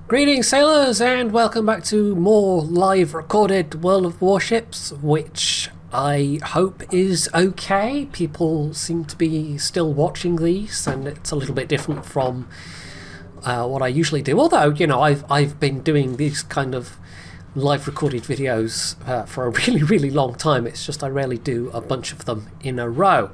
Greetings sailors and welcome back to more live recorded World of Warships, which I hope is okay. People seem to be still watching these and it's a little bit different from what I usually do, although I've been doing these kind of live recorded videos for a really long time. It's just I rarely do a bunch of them in a row.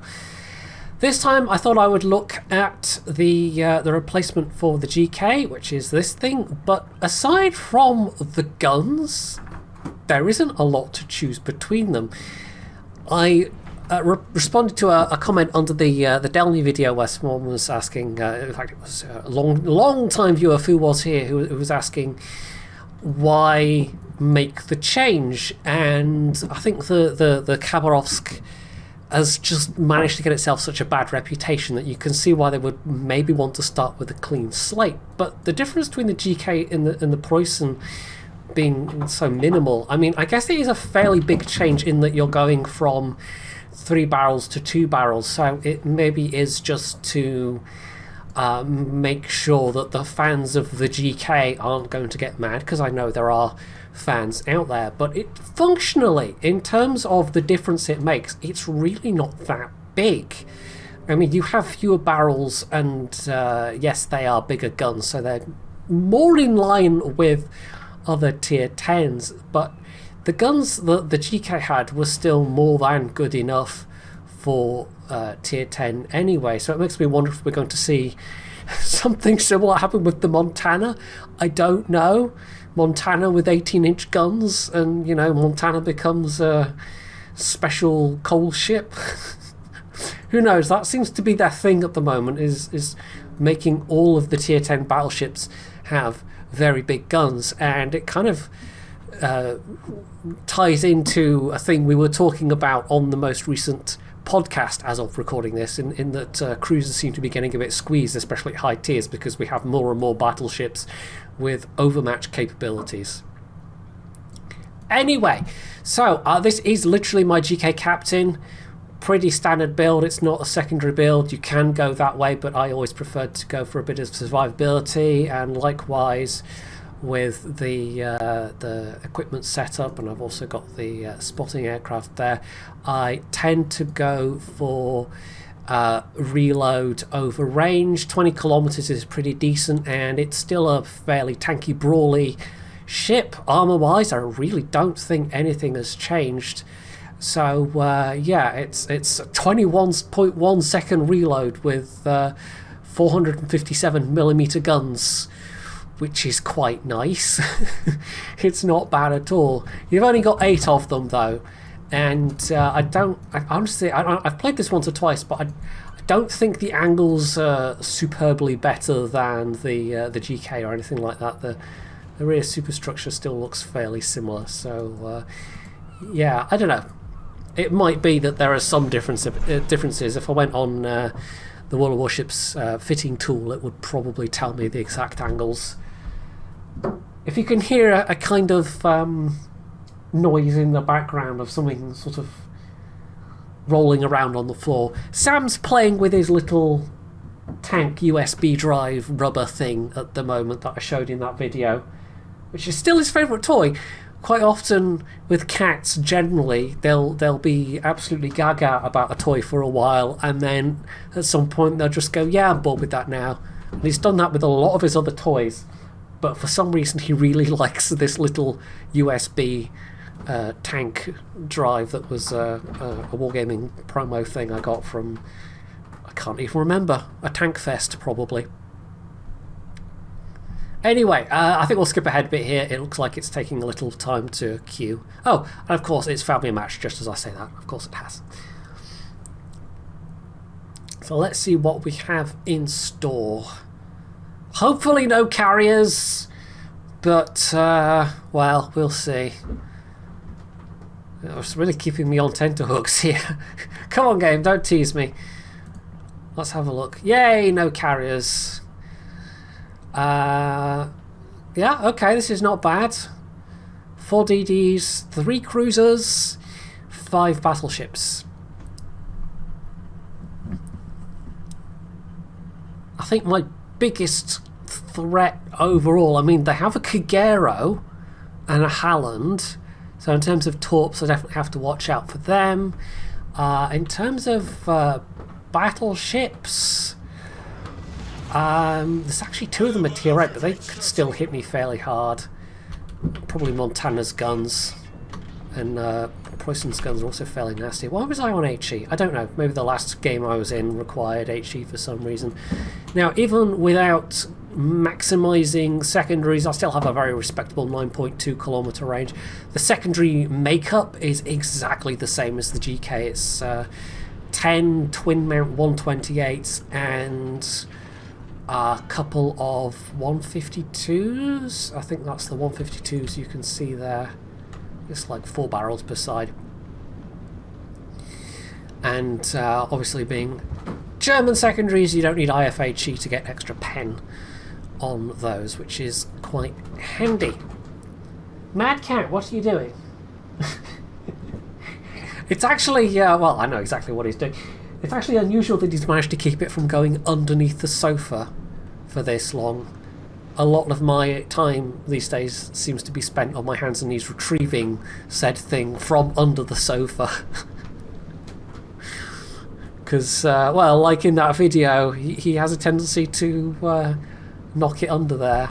This time I thought I would look at the replacement for the GK, which is this thing, but aside from the guns, there isn't a lot to choose between them. I responded to a comment under the Delny video where someone was asking, in fact it was a long time viewer who was here, who was asking why make the change, and I think the Khabarovsk has just managed to get itself such a bad reputation that you can see why they would maybe want to start with a clean slate. But the difference between the GK and the Preussen being so minimal, I mean, I guess it is a fairly big change in that you're going from 3 barrels to 2 barrels, so it maybe is just to make sure that the fans of the GK aren't going to get mad, because I know there are fans out there, but it functionally, in terms of the difference it makes, it's really not that big. I mean, you have fewer barrels and yes, they are bigger guns, so they're more in line with other tier 10s, but the guns that the GK had were still more than good enough for tier 10 anyway, so it makes me wonder if we're going to see something similar happen with the Montana. I don't know. Montana with 18-inch guns, and Montana becomes a special coal ship. Who knows? That seems to be their thing at the moment, is making all of the tier 10 battleships have very big guns, and it kind of ties into a thing we were talking about on the most recent podcast as of recording this, in that cruisers seem to be getting a bit squeezed, especially at high tiers, because we have more and more battleships with overmatch capabilities. Anyway, so this is literally my GK Captain. Pretty standard build. It's not a secondary build. You can go that way, but I always preferred to go for a bit of survivability, and likewise with the equipment setup, and I've also got the spotting aircraft there. I tend to go for reload over range. 20 kilometers is pretty decent, and it's still a fairly tanky, brawly ship. Armor wise, I really don't think anything has changed. So yeah, it's 21.1 second reload with 457mm guns, which is quite nice. It's not bad at all. You've only got 8 of them though, and I've played this once or twice, but I don't think the angles are superbly better than the GK or anything like that. The rear superstructure still looks fairly similar, so yeah, I don't know. It might be that there are some differences. If I went on the World of Warships fitting tool, it would probably tell me the exact angles. If you can hear a kind of noise in the background of something sort of rolling around on the floor, Sam's playing with his little tank USB drive rubber thing at the moment that I showed in that video, which is still his favourite toy. Quite often with cats, generally, they'll be absolutely gaga about a toy for a while, and then at some point they'll just go, yeah, I'm bored with that now. And he's done that with a lot of his other toys, but for some reason he really likes this little USB tank drive that was a Wargaming promo thing I got from, I can't even remember, a Tank Fest probably. Anyway, I think we'll skip ahead a bit here. It looks like it's taking a little time to queue. Oh, and of course it's found me a match just as I say that. Of course it has. So let's see what we have in store. Hopefully no carriers, but well, we'll see. It's really keeping me on tenterhooks here. Come on, game, don't tease me. Let's have a look. Yay, no carriers. Yeah, okay, this is not bad. 4 DDs, 3 cruisers, 5 battleships. I think my biggest threat overall. I mean, they have a Kagero and a Halland, so in terms of torps, I definitely have to watch out for them. In terms of battleships, there's actually 2 of them at tier 8, but they could still hit me fairly hard. Probably Montana's guns, and Preussen's guns are also fairly nasty. Why was I on HE? I don't know. Maybe the last game I was in required HE for some reason. Now, even without maximising secondaries, I still have a very respectable 9.2 kilometre range. The secondary makeup is exactly the same as the GK. It's 10 twin mount 128s and a couple of 152s. I think that's the 152s you can see there. It's like 4 barrels per side. And obviously being German secondaries, you don't need IFHE to get extra pen on those, which is quite handy. Mad Cat, what are you doing? It's actually, well, I know exactly what he's doing. It's actually unusual that he's managed to keep it from going underneath the sofa for this long. A lot of my time these days seems to be spent on my hands and knees retrieving said thing from under the sofa. Because, well, like in that video, he has a tendency to knock it under there.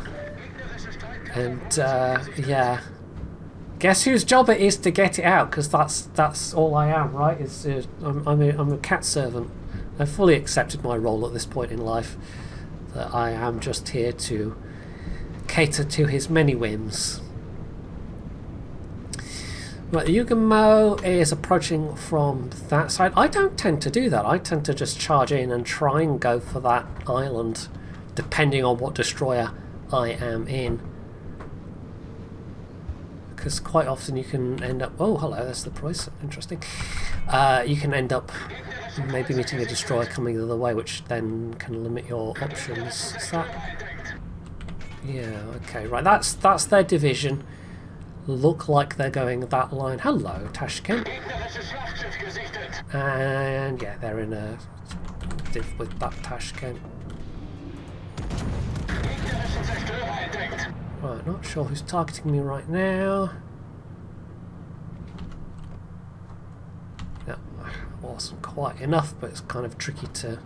And, yeah. Guess whose job it is to get it out, because that's all I am, right? I'm a cat servant. I've fully accepted my role at this point in life, that I am just here to cater to his many whims. Right, the Yugamo is approaching from that side. I don't tend to do that. I tend to just charge in and try and go for that island, depending on what destroyer I am in. Because quite often you can end up... Oh, hello, that's the Preussen. Interesting. You can end up maybe meeting a destroyer coming the other way, which then can limit your options. Is that... Yeah, okay, right. That's their division. Look like they're going that line. Hello, Tashkent. And yeah, they're in a div with that Tashkent. Right, not sure who's targeting me right now. Yeah, wasn't quite enough, but it's kind of tricky to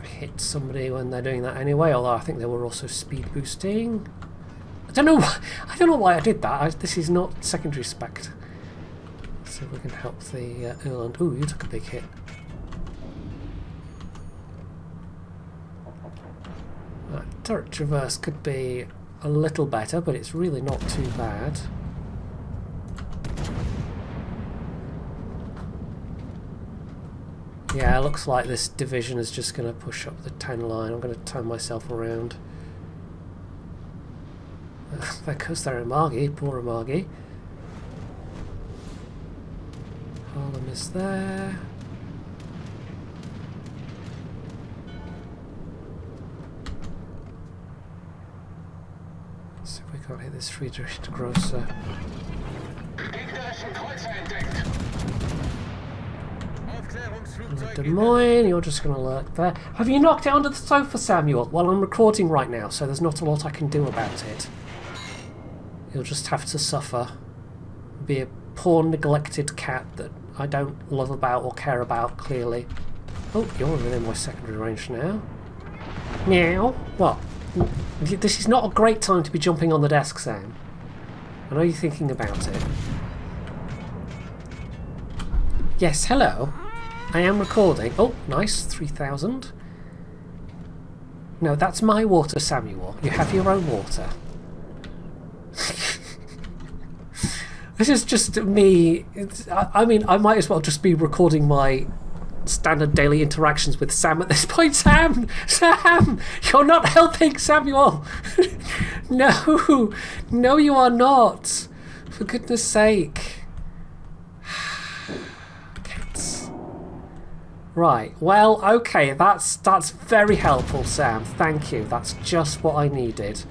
hit somebody when they're doing that anyway, although I think they were also speed boosting. I don't know why I did that. This is not secondary spec. See if we can help the Irland. Ooh, you took a big hit. Turret traverse could be a little better, but it's really not too bad. Yeah, it looks like this division is just going to push up the 10 line. I'm going to turn myself around. There goes their Amagi, poor Amagi. Harlem is there. Let's see if we can't hit this Friedrich de Grosser. Des Moines, you're just going to lurk there. Have you knocked it under the sofa, Samuel? Well, I'm recording right now, so there's not a lot I can do about it. You'll just have to suffer. Be a poor, neglected cat that I don't love about or care about, clearly. Oh, you're within my secondary range now. Meow. What? This is not a great time to be jumping on the desk, Sam. I know you're thinking about it. Yes, hello. I am recording. Oh, nice. 3,000. No, that's my water, Samuel. You have your own water. This is just me. I mean, I might as well just be recording my standard daily interactions with Sam at this point. Sam! Sam! You're not helping, Samuel! No! No, you are not! For goodness sake. Cats. Right, well, okay, that's very helpful, Sam. Thank you. That's just what I needed.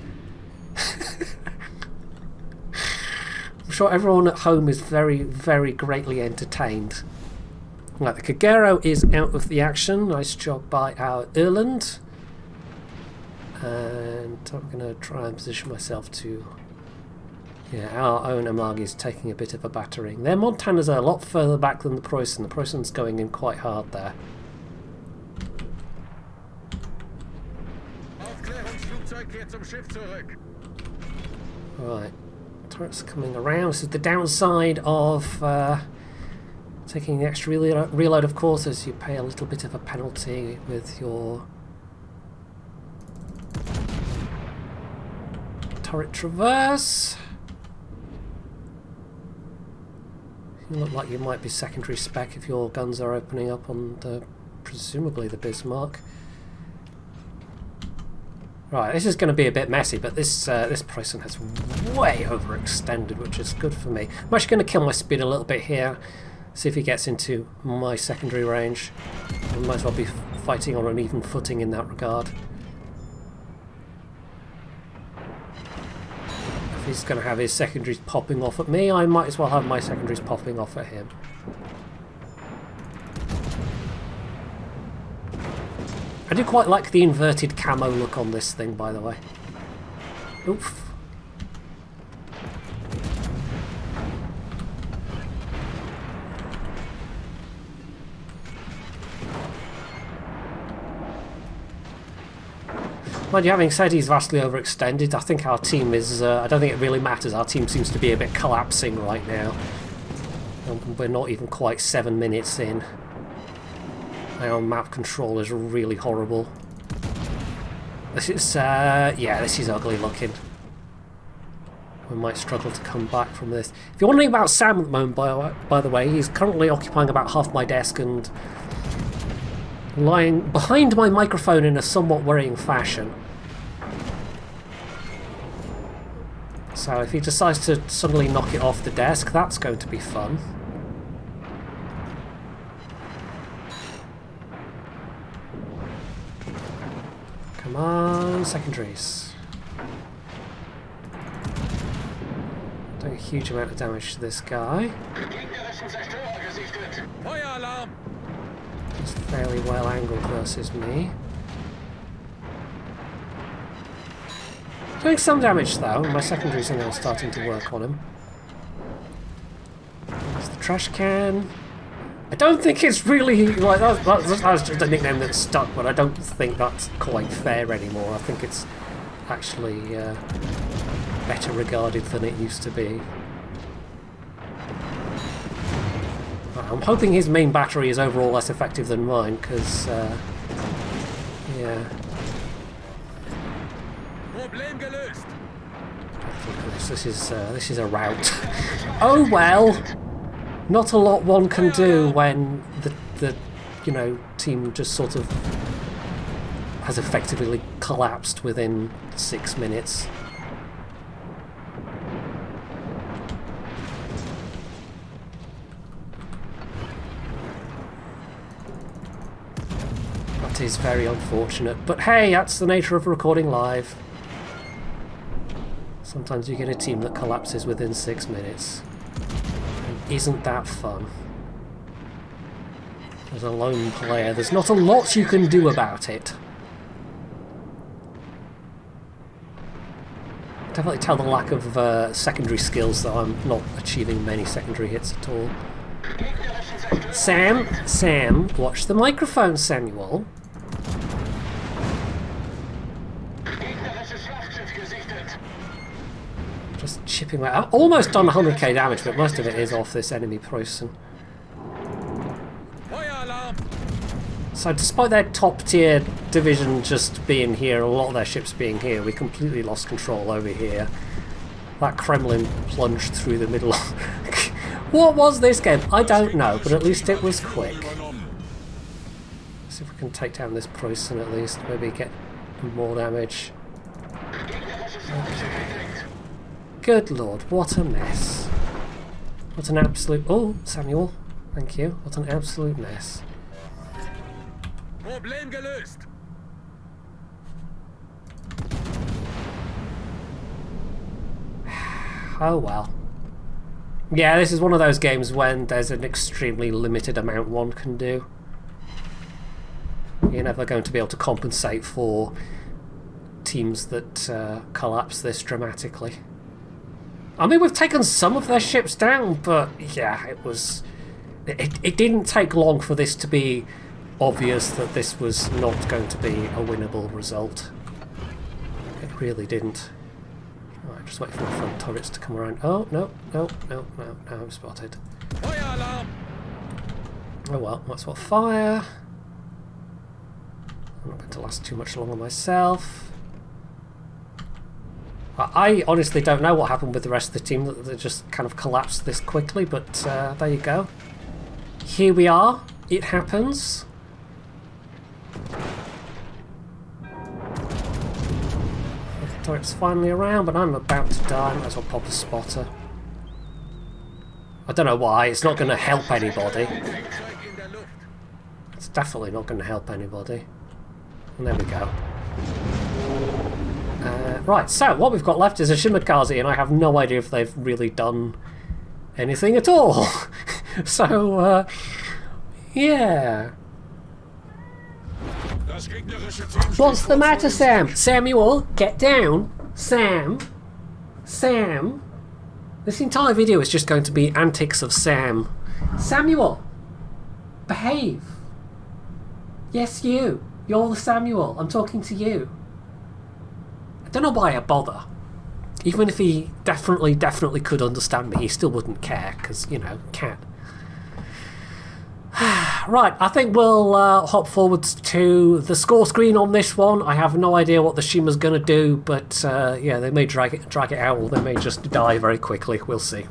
I'm sure everyone at home is very, very greatly entertained. Right, the Kagero is out of the action. Nice job by our Irland. And I'm going to try and position myself to... Yeah, our own Amagi is taking a bit of a battering. Their Montanas are a lot further back than the Preussen. The Preussen's going in quite hard there. Right, turrets coming around. This is the downside of taking the extra reload, of course, as you pay a little bit of a penalty with your turret traverse. You look like you might be secondary spec if your guns are opening up on the, presumably the Bismarck. Right, this is going to be a bit messy, but this Preussen has way overextended, which is good for me. I'm actually going to kill my speed a little bit here, see if he gets into my secondary range. I might as well be fighting on an even footing in that regard. If he's going to have his secondaries popping off at me, I might as well have my secondaries popping off at him. I do quite like the inverted camo look on this thing, by the way. Oof. Mind you, having said he's vastly overextended, I think our team is... I don't think it really matters. Our team seems to be a bit collapsing right now. And we're not even quite 7 minutes in. Our map control is really horrible. This is, yeah, this is ugly looking. We might struggle to come back from this. If you're wondering about Sam at the moment, by the way, he's currently occupying about half my desk and lying behind my microphone in a somewhat worrying fashion. So if he decides to suddenly knock it off the desk, that's going to be fun. Come on, secondaries. Doing a huge amount of damage to this guy. He's fairly well angled versus me. Doing some damage though, my secondaries are now starting to work on him. There's the trash can. I don't think it's really like that was just a nickname that stuck, but I don't think that's quite fair anymore. I think it's actually better regarded than it used to be. I'm hoping his main battery is overall less effective than mine, because yeah. Look at this. This is a rout. Oh well. Not a lot one can do when the you know, team just sort of has effectively collapsed within 6 minutes. That is very unfortunate, but hey, that's the nature of recording live. Sometimes you get a team that collapses within 6 minutes. Isn't that fun? As a lone player, there's not a lot you can do about it. Definitely tell the lack of secondary skills that I'm not achieving many secondary hits at all. Sam, watch the microphone, Samuel. Just chipping away. I've almost done 100k damage, but most of it is off this enemy Preussen. So despite their top tier division just being here, a lot of their ships being here, we completely lost control over here. That Kremlin plunged through the middle. What was this game? I don't know, but at least it was quick. See if we can take down this Preussen at least, maybe get more damage. Okay. Good lord, what a mess. What an absolute... Oh, Samuel, thank you. What an absolute mess. Problem gelöst. Oh well. Yeah, this is one of those games when there's an extremely limited amount one can do. You're never going to be able to compensate for teams that collapse this dramatically. I mean, we've taken some of their ships down, but yeah, it was... It didn't take long for this to be obvious that this was not going to be a winnable result. It really didn't. Right, just wait for my front turrets to come around. Oh, no, no, no, no, no, I'm spotted. Fire alarm! Oh well, might as well fire. I'm not going to last too much longer myself. I honestly don't know what happened with the rest of the team, that they just kind of collapsed this quickly, but there you go. Here we are. It happens. The turret's finally around, but I'm about to die. I might as well pop a spotter. I don't know why. It's not going to help anybody. It's definitely not going to help anybody. And there we go. Right, so what we've got left is a Shimakaze, and I have no idea if they've really done anything at all. So, yeah. What's the matter, Sam? Samuel, get down. Sam. Sam. This entire video is just going to be antics of Sam. Samuel, behave. Yes, you. You're the Samuel. I'm talking to you. I don't know why I bother. Even if he definitely could understand me, he still wouldn't care, because, you know, cat. Right, I think we'll hop forwards to the score screen on this one. I have no idea what the Shima's going to do, but yeah, they may drag it out, or they may just die very quickly. We'll see.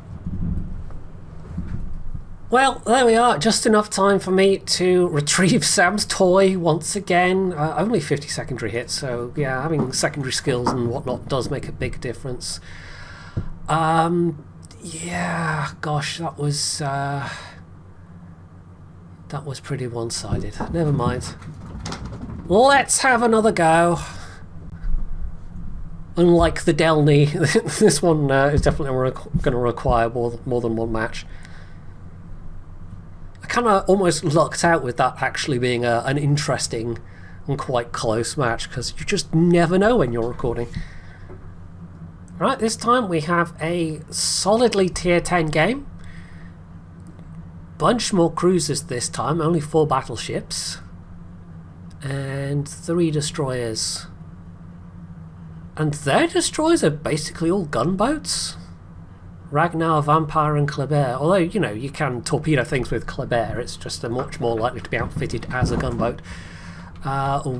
Well, there we are. Just enough time for me to retrieve Sam's toy once again. Only 50 secondary hits, so yeah, having secondary skills and whatnot does make a big difference. Yeah, gosh, that was pretty one-sided. Never mind. Let's have another go. Unlike the Delny, this one is definitely going to require more than one match. I kind of almost lucked out with that actually being an interesting and quite close match, because you just never know when you're recording. Right, this time we have a solidly tier 10 game. Bunch more cruisers this time, only 4 battleships and 3 destroyers. And their destroyers are basically all gunboats. Ragnar, Vampire and Kleber. Although, you know, you can torpedo things with Kleber, it's just much more likely to be outfitted as a gunboat.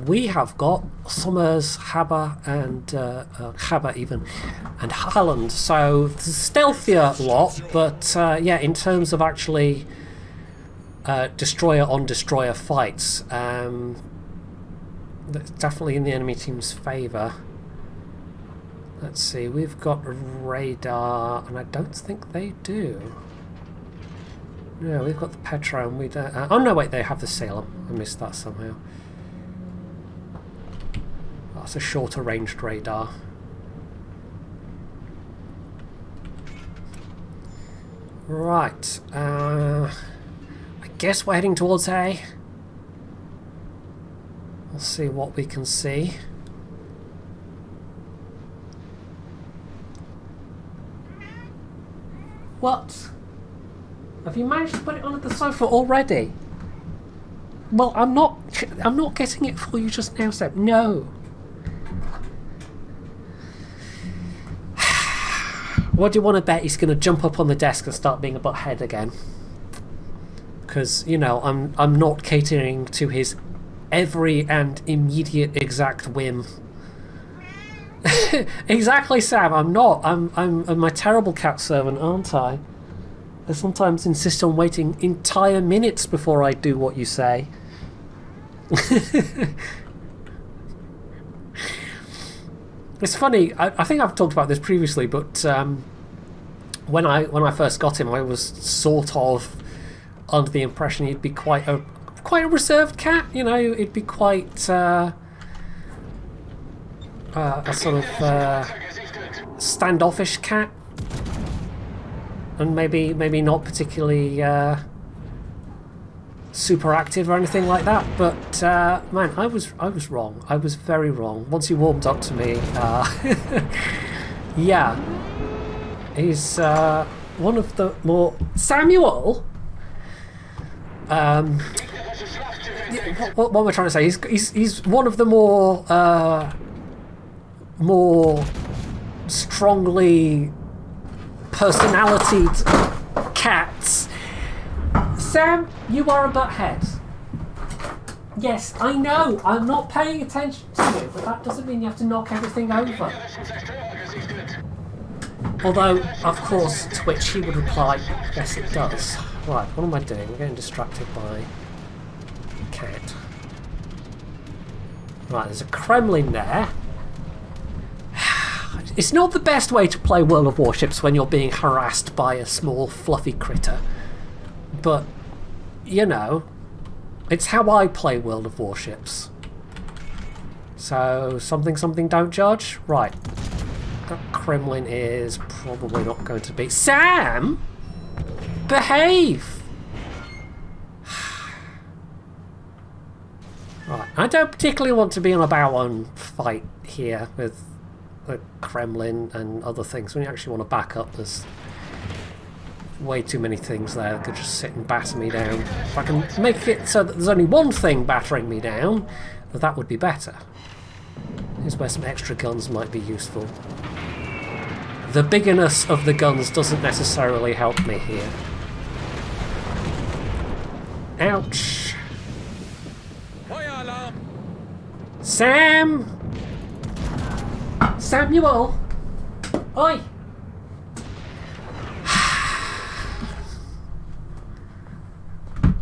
We have got Summers, Haber and Haber even, and Haaland. So the stealthier lot, but yeah, in terms of actually destroyer on destroyer fights, that's definitely in the enemy team's favour. Let's see, we've got radar, and I don't think they do. No, we've got the Petra, and we don't. Oh no, wait, they have the Salem. I missed that somehow. That's a shorter ranged radar. Right, I guess we're heading towards A. We'll see what we can see. What? Have you managed to put it onto the sofa already? Well, I'm not getting it for you just now, Seb. No. What do you want to bet he's going to jump up on the desk and start being a butthead again? Because, you know, I'm not catering to his every and immediate exact whim. Exactly, Sam. I'm not. I'm my terrible cat servant, aren't I? I sometimes insist on waiting entire minutes before I do what you say. It's funny. I think I've talked about this previously, but when I first got him, I was sort of under the impression he'd be quite a reserved cat. You know, he'd be quite a sort of standoffish cat, and maybe not particularly super active or anything like that, but man, I was wrong. I was very wrong. Once he warmed up to me, yeah, he's one of the more Samuel. What am I trying to say? He's one of the more strongly personalitied cats. Sam, you are a butthead. Yes, I know. I'm not paying attention to you, but that doesn't mean you have to knock everything over. Although, of course, to which he would reply, yes it does. Right, what am I doing? I'm getting distracted by cat. Right, there's a Kremlin there. It's not the best way to play World of Warships when you're being harassed by a small fluffy critter. But, you know, it's how I play World of Warships. So, something don't judge? Right. That Kremlin is probably not going to be... Sam! Behave! Right, I don't particularly want to be in a bow-on fight here with the Kremlin and other things. When you actually want to back up, there's way too many things there that could just sit and batter me down. If I can make it so that there's only one thing battering me down, that would be better. Here's where some extra guns might be useful. The biggerness of the guns doesn't necessarily help me here. Ouch. Sam! Samuel! Oi!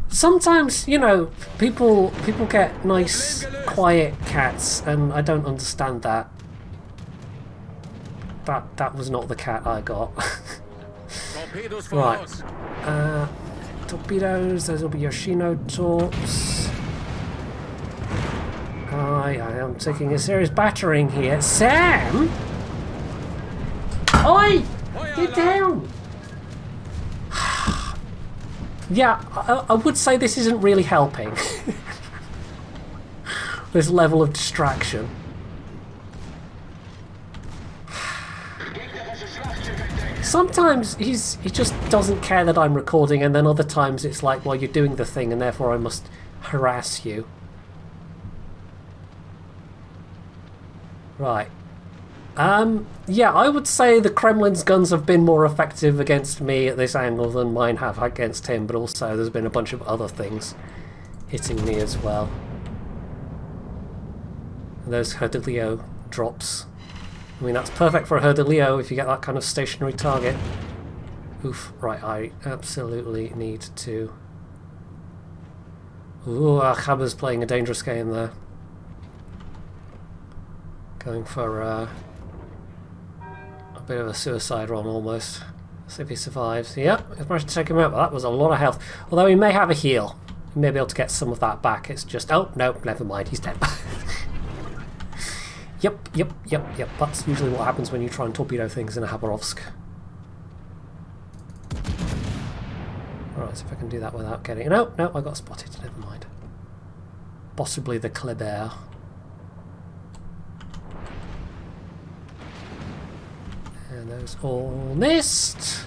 Sometimes, you know, people get nice, quiet cats, and I don't understand that. That was not the cat I got. Right. Torpedoes, those will be Yoshino torps. I am taking a serious battering here. Sam! Oi! Get down! Yeah, I would say this isn't really helping. This level of distraction. Sometimes he just doesn't care that I'm recording, and then other times it's like, well, you're doing the thing and therefore I must harass you. Right. Yeah, I would say the Kremlin's guns have been more effective against me at this angle than mine have against him, but also there's been a bunch of other things hitting me as well. And those Herdilio drops. I mean, that's perfect for a Herdilio if you get that kind of stationary target. Oof, right, I absolutely need to... Ooh, Khaba's playing a dangerous game there. Going for a bit of a suicide run almost. See if he survives. Yep, he's managed to take him out, but that was a lot of health. Although he may have a heal. He may be able to get some of that back. It's just... Oh, no, never mind, he's dead. Yep. That's usually what happens when you try and torpedo things in a Khabarovsk. Alright, so if I can do that without getting... No, I got spotted. Never mind. Possibly the Kleber. And those all missed.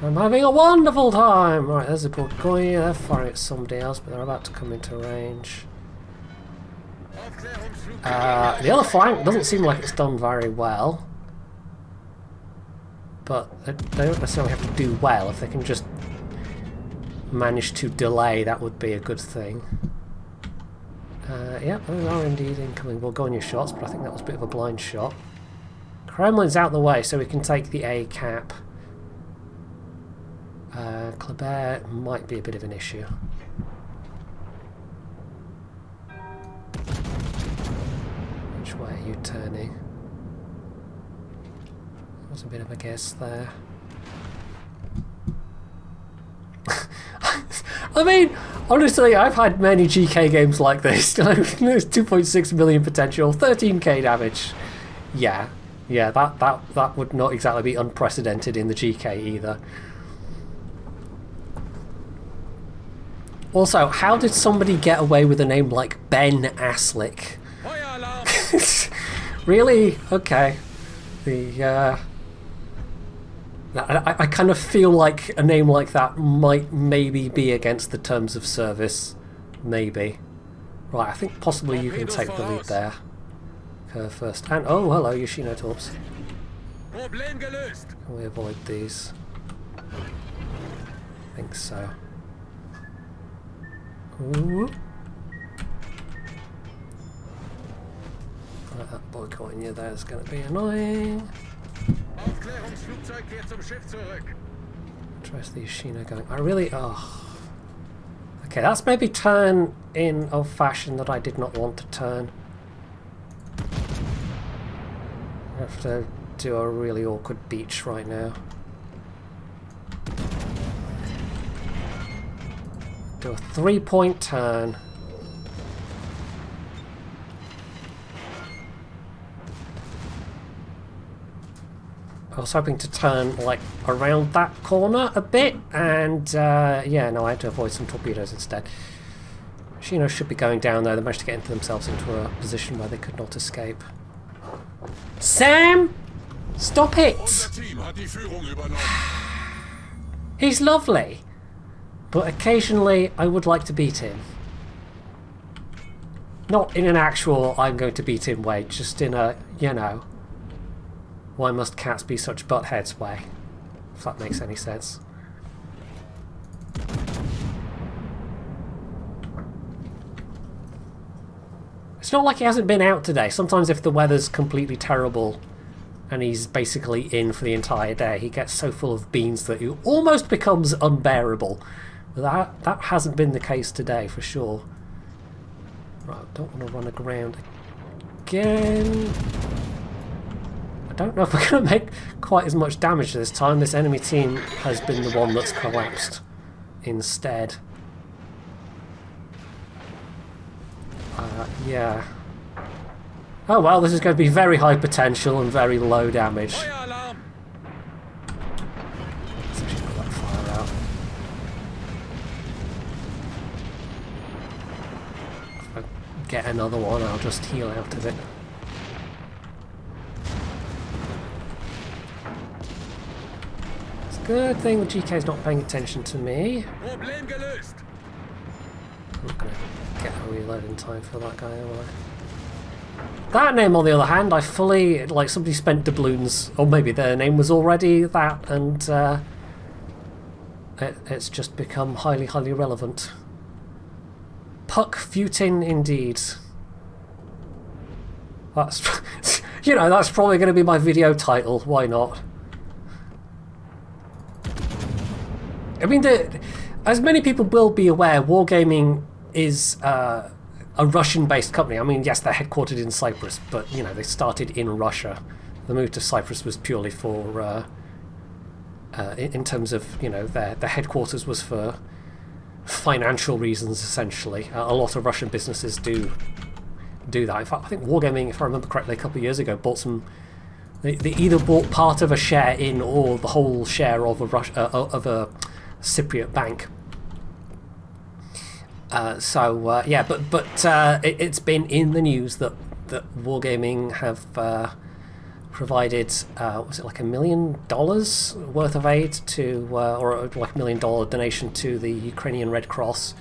I'm having a wonderful time! Right, there's a Gloria. They're firing at somebody else, but they're about to come into range. The other flank doesn't seem like it's done very well. But they don't necessarily have to do well. If they can just manage to delay, that would be a good thing. Yeah, those are indeed incoming. We'll go on your shots, but I think that was a bit of a blind shot. Kremlin's out the way, so we can take the A cap. Kleber might be a bit of an issue. Which way are you turning? That was a bit of a guess there. I mean, honestly, I've had many GK games like this. There's 2.6 million potential, 13k damage. Yeah, that would not exactly be unprecedented in the GK either. Also, how did somebody get away with a name like Ben Aslick? Really? Okay. I kind of feel like a name like that might maybe be against the terms of service. Maybe. Right, I think possibly you can take the lead there. Her first. And oh, hello, Yoshino Torps. Can we avoid these? I think so. Ooh. Right, that boycott in you there is going to be annoying. Trace the Yoshino going. I really. Oh. Okay, that's maybe turn in of fashion that I did not want to turn. I have to do a really awkward beach right now. Do a 3-point turn. I was hoping to turn like around that corner a bit, and yeah, no, I had to avoid some torpedoes instead. Shino should be going down there. They managed to get themselves into a position where they could not escape. Sam! Stop it! He's lovely, but occasionally I would like to beat him. Not in an actual I'm going to beat him way, just in a, you know, why must cats be such buttheads way, if that makes any sense. It's not like he hasn't been out today. Sometimes if the weather's completely terrible and he's basically in for the entire day, he gets so full of beans that he almost becomes unbearable. But that hasn't been the case today for sure. Right, I don't want to run aground again. I don't know if we're going to make quite as much damage this time. This enemy team has been the one that's collapsed instead. Yeah. Oh well, this is going to be very high potential and very low damage. Let's actually put that fire out. If I get another one, I'll just heal out of it. It's a good thing the GK's not paying attention to me. I'm not going to get a reload in time for that guy, am I? That name, on the other hand, I fully, like, somebody spent doubloons, or maybe their name was already that, and it's just become highly, highly relevant. Puck Futin, indeed. That's, you know, that's probably going to be my video title. Why not? I mean, as many people will be aware, Wargaming is a Russian-based company. I mean, yes, they're headquartered in Cyprus, but, you know, they started in Russia. The move to Cyprus was purely for, in terms of, you know, their headquarters was for financial reasons, essentially. A lot of Russian businesses do that. In fact, I think Wargaming, if I remember correctly, a couple of years ago, bought some... They either bought part of a share in or the whole share of a Cypriot bank. Yeah, but it's been in the news that Wargaming have provided, was it like $1 million worth of aid to, or like $1 million donation to the Ukrainian Red Cross,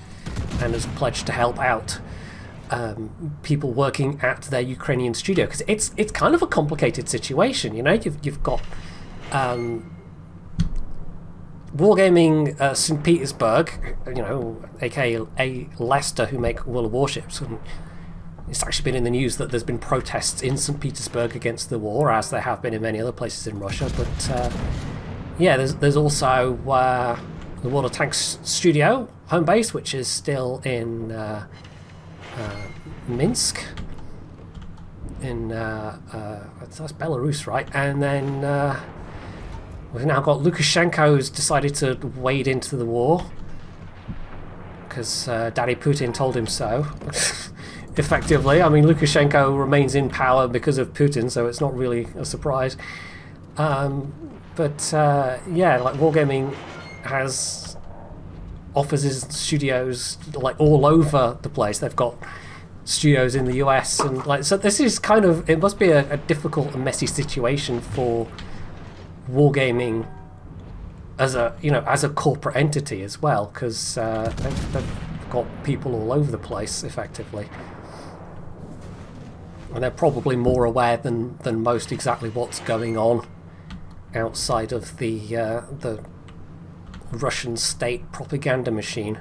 and has pledged to help out people working at their Ukrainian studio, because it's kind of a complicated situation. You know, you've got Wargaming St. Petersburg, you know, aka Leicester, who make World of Warships, and it's actually been in the news that there's been protests in St. Petersburg against the war, as there have been in many other places in Russia. But yeah, there's also the World of Tanks studio home base, which is still in Minsk, in that's Belarus, right? And then we've now got Lukashenko, who's decided to wade into the war because Daddy Putin told him so. Effectively, I mean, Lukashenko remains in power because of Putin, so it's not really a surprise. But yeah, like Wargaming has offices and studios like all over the place. They've got studios in the US, and like, so this is kind of, it must be a difficult and messy situation for wargaming as a, you know, as a corporate entity as well, because they've got people all over the place effectively, and they're probably more aware than most exactly what's going on outside of the Russian state propaganda machine.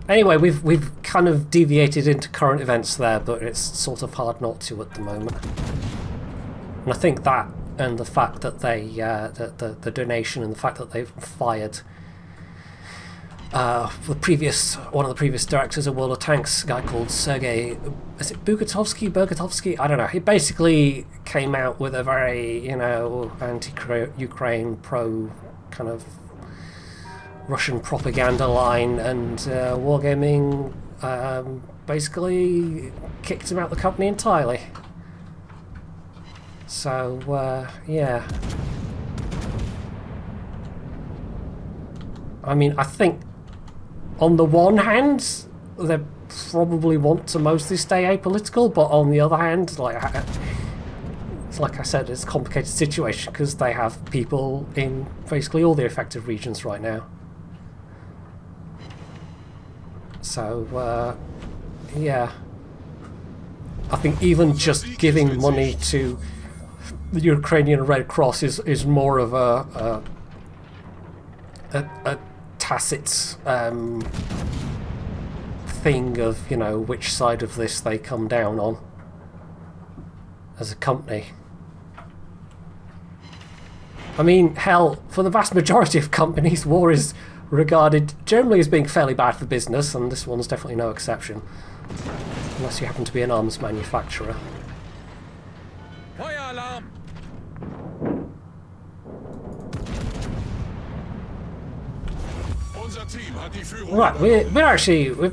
Anyway, we've kind of deviated into current events there, but it's sort of hard not to at the moment. And I think that, and the fact that they the donation, and the fact that they've fired one of the previous directors of World of Tanks, a guy called Sergei, is it Bogatovsky? I don't know. He basically came out with a very, you know, anti-Ukraine, pro kind of Russian propaganda line, and Wargaming basically kicked him out of the company entirely. So yeah, I mean, I think on the one hand they probably want to mostly stay apolitical, but on the other hand, like I said, it's a complicated situation because they have people in basically all the affected regions right now. So, yeah, I think even just giving money to the Ukrainian Red Cross is more of a tacit thing of, you know, which side of this they come down on as a company. I mean, hell, for the vast majority of companies, war is regarded generally as being fairly bad for business, and this one's definitely no exception, unless you happen to be an arms manufacturer. Feuer alarm! Right, we've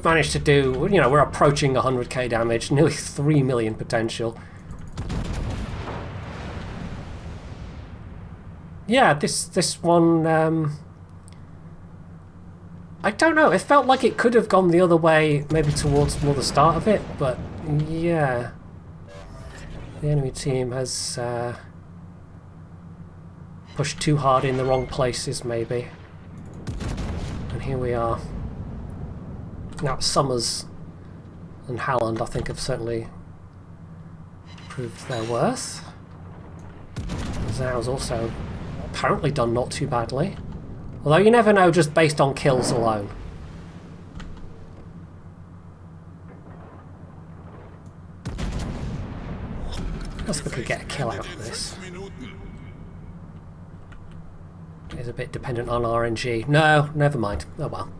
managed to do, you know, we're approaching 100k damage, nearly 3 million potential. Yeah, this one, I don't know, it felt like it could have gone the other way, maybe towards more the start of it, but yeah. The enemy team has pushed too hard in the wrong places, maybe. And here we are. Now, Summers and Halland, I think, have certainly proved their worth. Zau's also apparently done not too badly. Although you never know just based on kills alone. I guess we could get a kill out of this. It's a bit dependent on RNG. No, never mind. Oh well.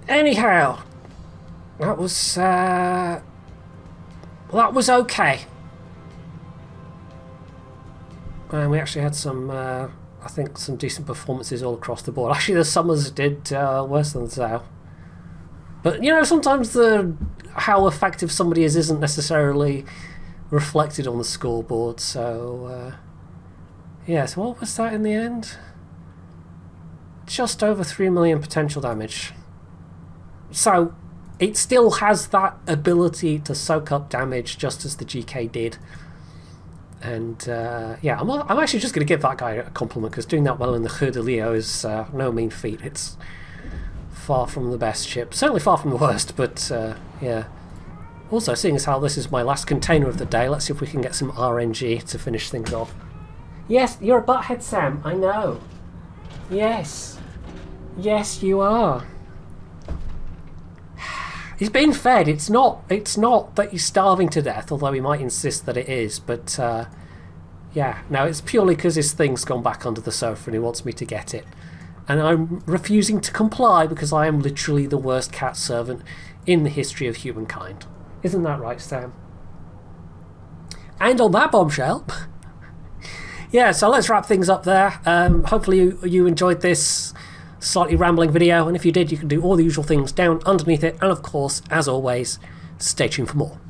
Anyhow, that was okay. And we actually had some, I think, some decent performances all across the board. Actually, the Summers did worse than Zau. But, you know, sometimes how effective somebody is isn't necessarily reflected on the scoreboard. So, yeah, so what was that in the end? Just over 3 million potential damage. So, it still has that ability to soak up damage just as the GK did. And yeah, I'm actually just going to give that guy a compliment, because doing that well in the Coeur de Lion is no mean feat. It's far from the best ship, certainly far from the worst, but yeah. Also, seeing as how this is my last container of the day, let's see if we can get some RNG to finish things off. Yes, you're a butthead, Sam, I know. Yes. Yes, you are. He's being fed. It's not that he's starving to death, although he might insist that it is, but yeah, no, it's purely because his thing's gone back under the sofa and he wants me to get it. And I'm refusing to comply because I am literally the worst cat servant in the history of humankind. Isn't that right, Sam? And on that bombshell, yeah, so let's wrap things up there. Hopefully you enjoyed this slightly rambling video, and if you did, you can do all the usual things down underneath it, and of course, as always, stay tuned for more.